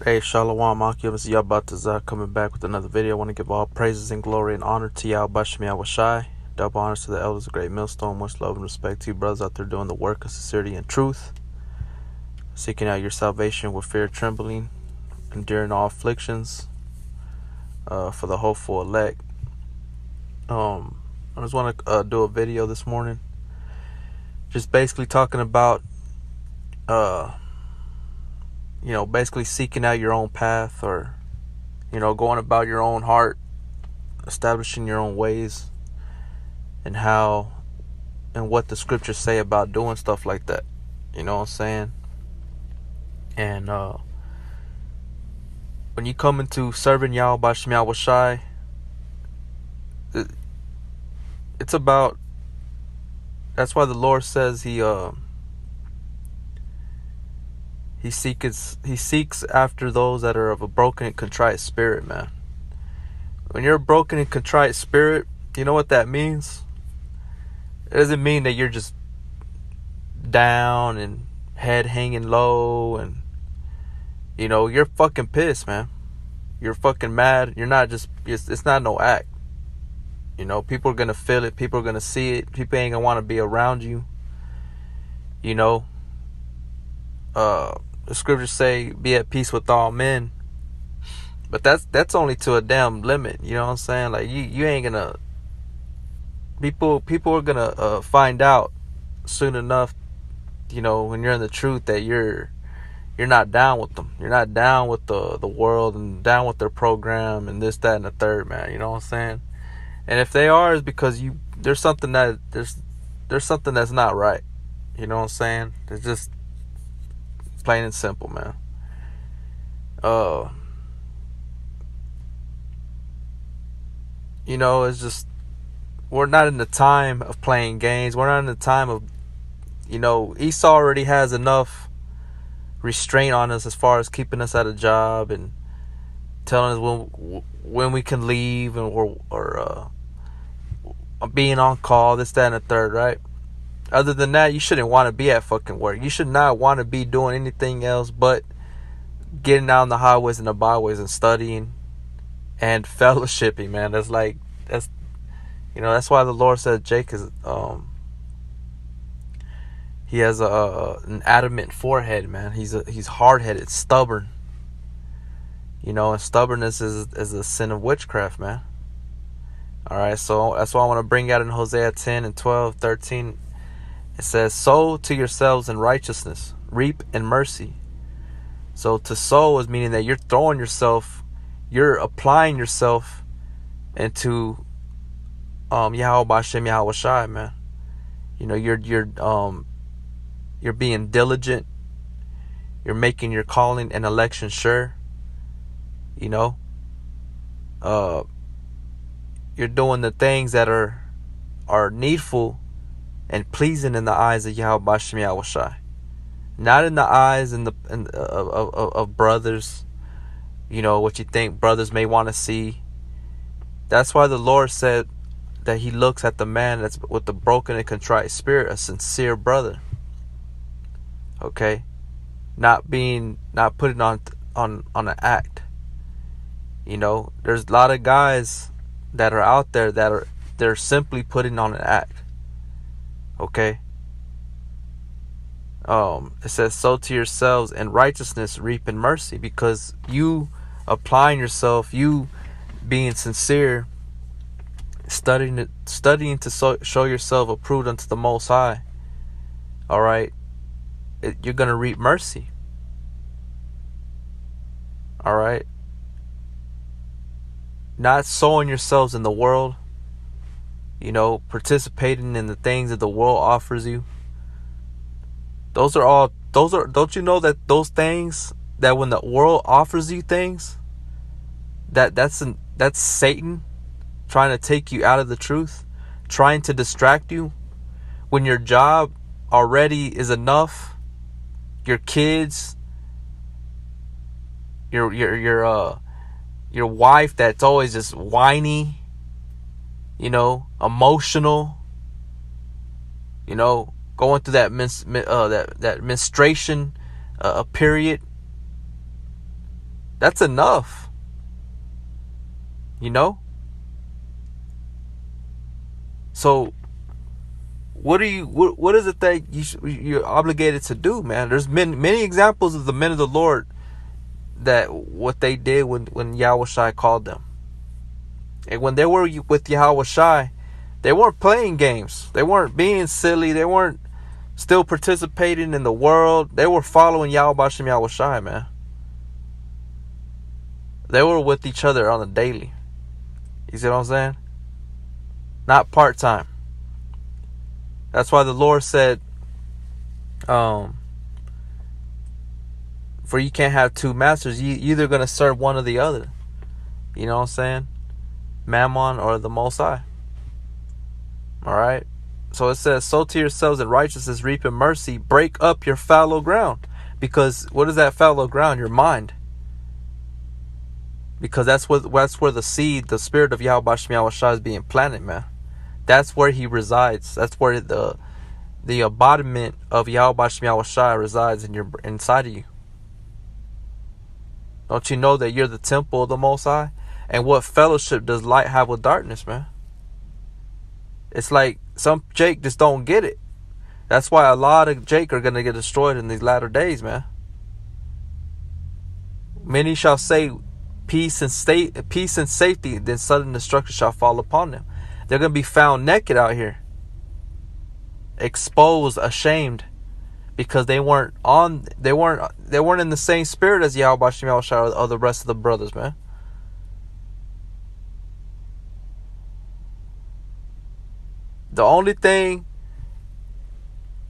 Hey, Shalom, Akim. This is Yabatazah coming back with another video. I want to give all praises and glory and honor to Yahweh Bashmi Awashai. Double honors to the elders of Great Millstone. Much love and respect to you brothers out there doing the work of sincerity and truth. Seeking out your salvation with fear, trembling, enduring all afflictions for the hopeful elect. I just want to do a video this morning. Just basically talking about basically seeking out your own path, or, going about your own heart, establishing your own ways, and how and what the scriptures say about doing stuff like that. You know what I'm saying? And when you come into serving Yahweh Bashmi Awashai, it's about, that's why the Lord says He seeks after those that are of a broken and contrite spirit, man. When you're a broken and contrite spirit, you know what that means? It doesn't mean that you're just down and head hanging low and, you're fucking pissed, man. You're fucking mad. You're not just, it's not no act. People are going to feel it. People are going to see it. People ain't going to want to be around you. The scriptures say, be at peace with all men. But that's only to a damn limit. You know what I'm saying? Like, you ain't gonna, people are gonna find out soon enough, when you're in the truth, that you're not down with them. You're not down with the world and down with their program and this, that, and the third, man. You know what I'm saying? And if they are, it's because there's something that's not right. You know what I'm saying? It's just plain and simple, man. It's just, we're not in the time of playing games. We're not in the time of, Esau already has enough restraint on us as far as keeping us at a job and telling us when we can leave, and or being on call, this, that, and the third, right? Other than that, you shouldn't want to be at fucking work. You should not want to be doing anything else but getting out on the highways and the byways and studying and fellowshipping, man. That's why the Lord said Jake is he has an adamant forehead, man. He's hard-headed, stubborn. And stubbornness is a sin of witchcraft, man. All right, so that's why I want to bring out in Hosea 10 and 12, 13. It says, sow to yourselves in righteousness, reap in mercy. So to sow is meaning that you're applying yourself into Yahweh B'Shem Yahweh Shai, man. You're being diligent. You're making your calling and election sure. You're doing the things that are needful and pleasing in the eyes of Yahweh B'Shem Yahweh Shai. Not in the eyes of brothers, what you think brothers may want to see. That's why the Lord said that He looks at the man that's with the broken and contrite spirit, a sincere brother. Okay? Not putting on an act. There's a lot of guys that are out there they're simply putting on an act. Okay? It says, sow to yourselves in righteousness, reap in mercy, because you applying yourself, you being sincere, studying to show yourself approved unto the Most High. All right, you're gonna reap mercy. All right, not sowing yourselves in the world, participating in the things that the world offers you. Those are don't you know that those things, that when the world offers you things, that's Satan trying to take you out of the truth, trying to distract you, when your job already is enough, your kids, your wife that's always just whiny, emotional, going through that menstruation period, That's enough. You know? So what is it that you're obligated to do, man? There's many examples of the men of the Lord, that what they did when Yahweh Shai called them. And when they were with Yahweh Shai, they weren't playing games. They weren't being silly. They weren't still participating in the world. They were following Yahweh Bashem Yahweh Shai, man. They were with each other on a daily. You see what I'm saying? Not part-time. That's why the Lord said, for you can't have two masters. You either going to serve one or the other. You know what I'm saying? Mammon or the Most High. Alright? So it says, sow to yourselves in righteousness, reap in mercy, break up your fallow ground. Because what is that fallow ground? Your mind. Because that's where the seed, the spirit of Yahweh Bashem Yahweh Shai is being planted, man. That's where he resides. That's where the embodiment of Yahweh Bashem Yahweh Shai resides inside of you. Don't you know that you're the temple of the Most High? And what fellowship does light have with darkness, man? It's like some Jake just don't get it. That's why a lot of Jake are going to get destroyed in these latter days, man. Many shall say peace and safety, then sudden destruction shall fall upon them. They're going to be found naked out here, exposed, ashamed, because they weren't in the same spirit as Yahweh Bashem Yahweh Shai or the rest of the brothers, man. The only thing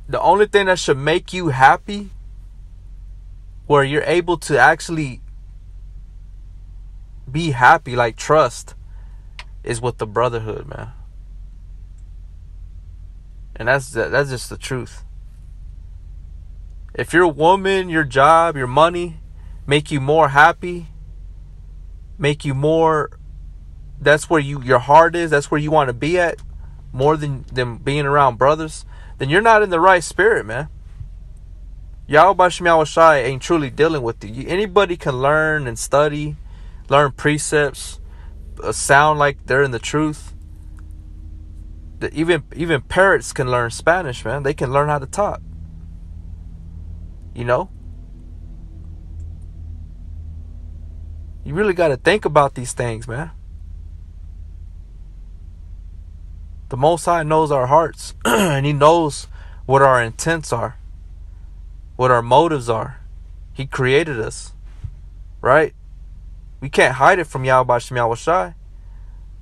that should make you happy, where you're able to actually be happy, like trust, is with the brotherhood, man. And that's just the truth. If your woman, your job, your money make you more happy, make you more, that's where your heart is, that's where you want to be at, more than being around brothers, then you're not in the right spirit, man. Yahweh Bashem Yahweh Shai ain't truly dealing with you. Anybody can learn and study, learn precepts, sound like they're in the truth. Even parrots can learn Spanish, man. They can learn how to talk. You know? You really got to think about these things, man. The Most High knows our hearts. And he knows what our intents are, what our motives are. He created us, right? We can't hide it from Yahweh Bashem Yahweh Shai.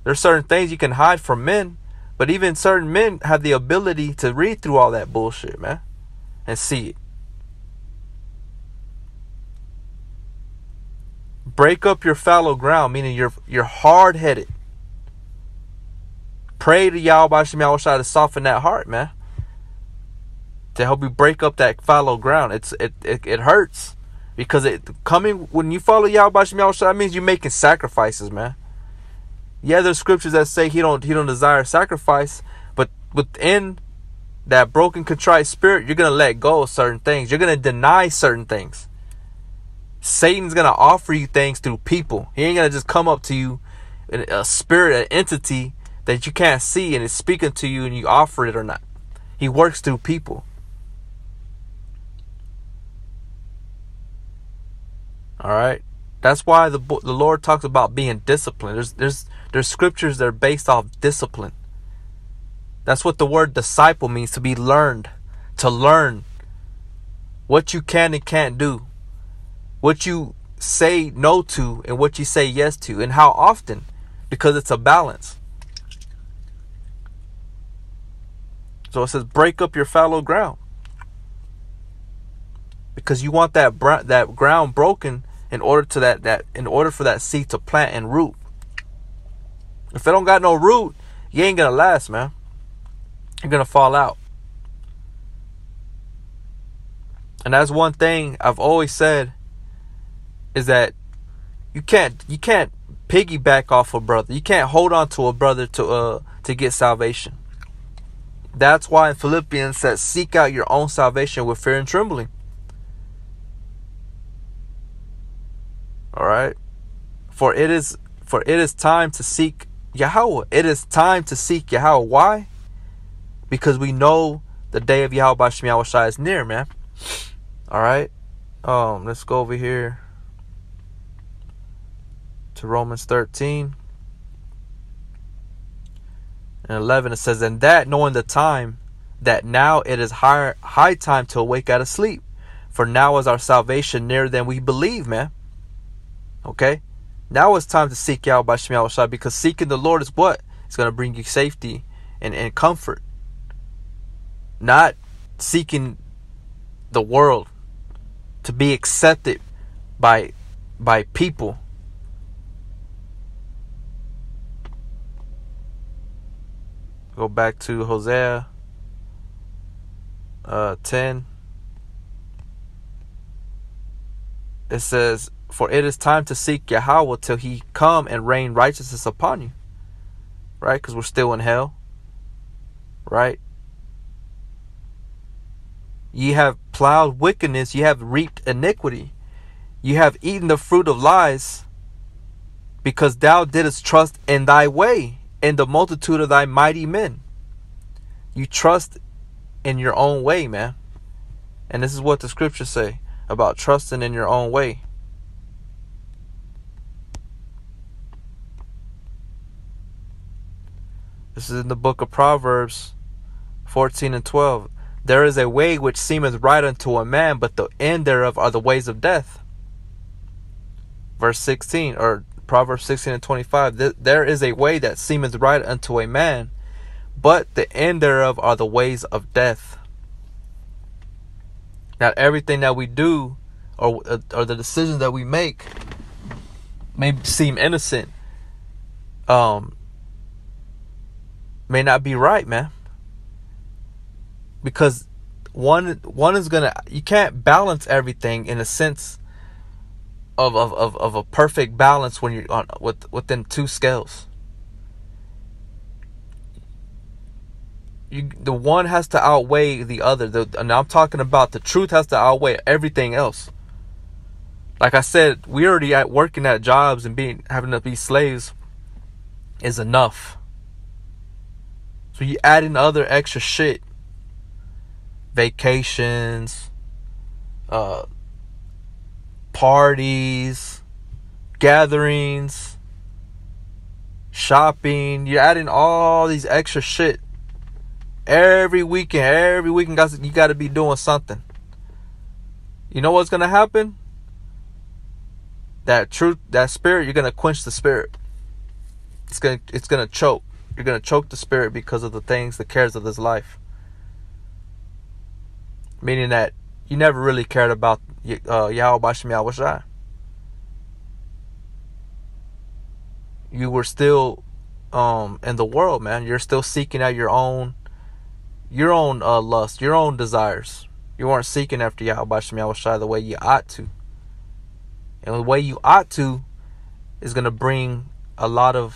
There's certain things you can hide from men, but even certain men have the ability to read through all that bullshit, man, and see it. Break up your fallow ground, meaning you're hard-headed. Pray to Yahweh Bashem Yahweh Shai to soften that heart, man, to help you break up that fallow ground. It hurts, because when you follow Yahweh Bashem Yahweh Shai, that means you're making sacrifices, man. Yeah, there's scriptures that say he don't desire sacrifice, but within that broken, contrite spirit, you're gonna let go of certain things. You're gonna deny certain things. Satan's gonna offer you things through people. He ain't gonna just come up to you in a spirit, an entity that you can't see, and it's speaking to you and you offer it or not. He works through people. All right. That's why the Lord talks about being disciplined. There's scriptures that are based off discipline. That's what the word disciple means, to be learned, to learn what you can and can't do, what you say no to and what you say yes to, and how often, because it's a balance. So it says, break up your fallow ground, because you want that ground broken in order for that seed to plant and root. If it don't got no root, you ain't gonna last, man. You're gonna fall out. And that's one thing I've always said, is that you can't piggyback off a brother. You can't hold on to a brother to get salvation. That's why in Philippians says, seek out your own salvation with fear and trembling. All right. For it is time to seek Yahweh. It is time to seek Yahweh. Why? Because we know the day of Yahweh Bashem Yahushai is near, man. All right. Let's go over here to Romans 13 and 11. It says, and that knowing the time, that now it is high time to awake out of sleep. For now is our salvation nearer than we believe, man. Okay? Now it's time to seek Yahweh Bashem Yahushai, because seeking the Lord is what? It's going to bring you safety and comfort. Not seeking the world to be accepted by people. Go back to Hosea 10. It says, for it is time to seek Yahweh till he come and rain righteousness upon you. Right? Because we're still in hell. Right? Ye have plowed wickedness, ye have reaped iniquity. You have eaten the fruit of lies, because thou didst trust in thy way, in the multitude of thy mighty men. You trust in your own way, man. And this is what the scriptures say about trusting in your own way. This is in the book of Proverbs 14 and 12. There is a way which seemeth right unto a man, but the end thereof are the ways of death. Verse 16, or Proverbs 16 and 25. There is a way that seemeth right unto a man, but the end thereof are the ways of death. Now, everything that we do, or the decisions that we make, may seem innocent, may not be right, man. Because one is gonna, you can't balance everything in a sense of a perfect balance when you're on within two scales. The one has to outweigh the other. And I'm talking about the truth has to outweigh everything else. Like I said, we already working at jobs and having to be slaves is enough. So you add in other extra shit, vacations, parties, gatherings, shopping. You're adding all these extra shit. Every weekend you got to be doing something. You know what's going to happen? That truth, that spirit, you're going to quench the spirit. It's going to choke. You're going to choke the spirit because of the things, the cares of this life. Meaning that you never really cared about Yahweh Bashem Yahushai. You were still in the world, man. You're still seeking out your own lust, your own desires. You weren't seeking after Yahweh Bashem Yahushai the way you ought to. And the way you ought to is going to bring a lot of